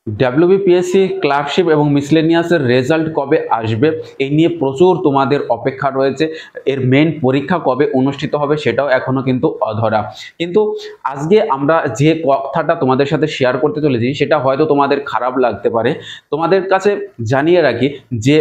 WBPSC clerkship এবং মিসলেনিয়াসের result কবে আসবে এই নিয়ে প্রচুর তোমাদের অপেক্ষা রয়েছে। এর মেন পরীক্ষা কবে অনুষ্ঠিত হবে সেটাও এখনো কিন্তু অধরা। কিন্তু আজকে আমরা যে কথাটা তোমাদের সাথে শেয়ার করতে চলেছি সেটা হয়তো তোমাদের খারাপ লাগতে পারে। তোমাদের কাছে জানিয়ে রাখি যে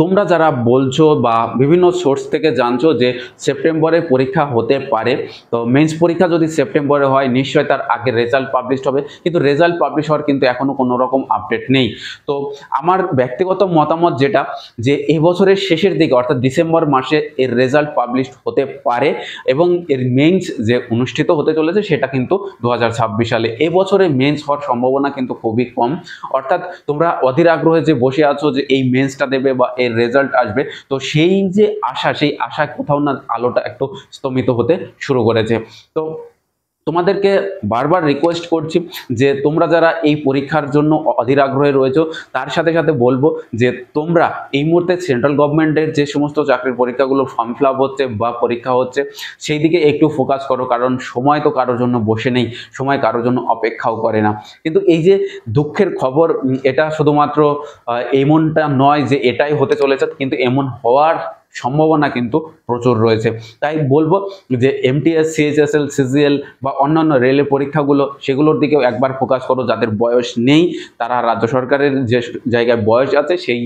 তোমরা যারা বলছো বা বিভিন্ন সোর্স থেকে জানছো যে সেপ্টেম্বরে পরীক্ষা হতে পারে, তো মেন্স পরীক্ষা যদি সেপ্টেম্বরে হয় নিশ্চয়ই তার আগে রেজাল্ট পাবলিশ হবে, কিন্তু রেজাল্ট পাবলিশ হওয়ার কিন্তু এখনও কোনো রকম আপডেট নেই। তো আমার ব্যক্তিগত মতামত যেটা, যে এই বছরের শেষের দিকে অর্থাৎ ডিসেম্বর মাসে এর রেজাল্ট পাবলিশ হতে পারে এবং এর মেন্স যে অনুষ্ঠিত হতে চলেছে সেটা কিন্তু 2026 সালে। এবছরে মেন্স হওয়ার সম্ভাবনা কিন্তু খুবই কম। অর্থাৎ তোমরা অধীর আগ্রহে যে বসে আছো যে এই মেন্সটা দেবে বা এর রেজাল্ট আসবে, তো সেই যে আশা, সেই আশা কোথাও না আলোটা একটু স্তমিত হতে শুরু করেছে। তো তোমাদেরকে বারবার রিকোয়েস্ট করছি যে তোমরা যারা এই পরীক্ষার জন্য অধীর আগ্রহে রয়েছো তার সাথে সাথে বলবো যে তোমরা এই মুহূর্তে সেন্ট্রাল গভর্নমেন্টের যে সমস্ত চাকরির পরীক্ষাগুলো ফর্ম ফিল আপ হচ্ছে বা পরীক্ষা হচ্ছে সেই দিকে একটু ফোকাস করো, কারণ সময় তো কারোর জন্য বসে নেই, সময় কারোর জন্য অপেক্ষাও করে না। কিন্তু এই যে দুঃখের খবর, এটা শুধুমাত্র এমনটা নয় যে এটাই হতে চলেছে, কিন্তু এমন হওয়ার সম্ভাবনা কিন্তু প্রচুর রয়েছে। তাই বলবো যে এমটিএস, সিএইচএসএল, সিজিএল বা অন্যান্য রেলের পরীক্ষাগুলো সেগুলোর দিকেও একবার ফোকাস করো। যাদের বয়স নেই তারা রাজ্য সরকারের যে জায়গায় বয়স আছে সেই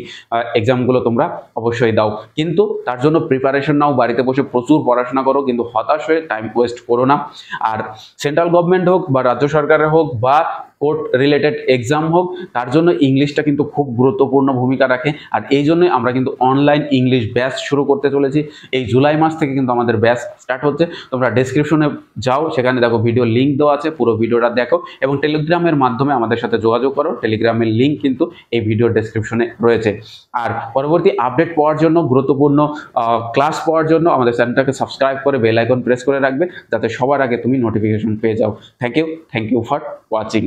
এক্সামগুলো তোমরা অবশ্যই দাও, কিন্তু তার জন্য প্রিপারেশন নাও, বাড়িতে বসে প্রচুর পড়াশোনা করো, কিন্তু হতাশ হয়ে টাইম ওয়েস্ট করো না। আর সেন্ট্রাল গভর্নমেন্ট হোক বা রাজ্য সরকারের হোক বা কোর্ট রিলেটেড এক্সাম হোক, তার জন্য ইংলিশটা কিন্তু খুব গুরুত্বপূর্ণ ভূমিকা রাখে। আর এই জন্যই আমরা কিন্তু অনলাইন ইংলিশ ব্যাচ শুরু করতে চলেছি। এই জুলাই মাস থেকে কিন্তু আমাদের ব্যাচ স্টার্ট হচ্ছে। তোমরা ডেসক্রিপশনে যাও, সেখানে দেখো ভিডিও লিঙ্ক দেওয়া আছে, পুরো ভিডিওটা দেখো এবং টেলিগ্রামের মাধ্যমে আমাদের সাথে যোগাযোগ করো। টেলিগ্রামের লিঙ্ক কিন্তু এই ভিডিও ডেসক্রিপশনে রয়েছে। আর পরবর্তী আপডেট পাওয়ার জন্য, গুরুত্বপূর্ণ ক্লাস পাওয়ার জন্য আমাদের চ্যানেলটাকে সাবস্ক্রাইব করে বেল আইকন প্রেস করে রাখবে, যাতে সবার আগে তুমি নোটিফিকেশন পেয়ে যাও। Thank you for watching.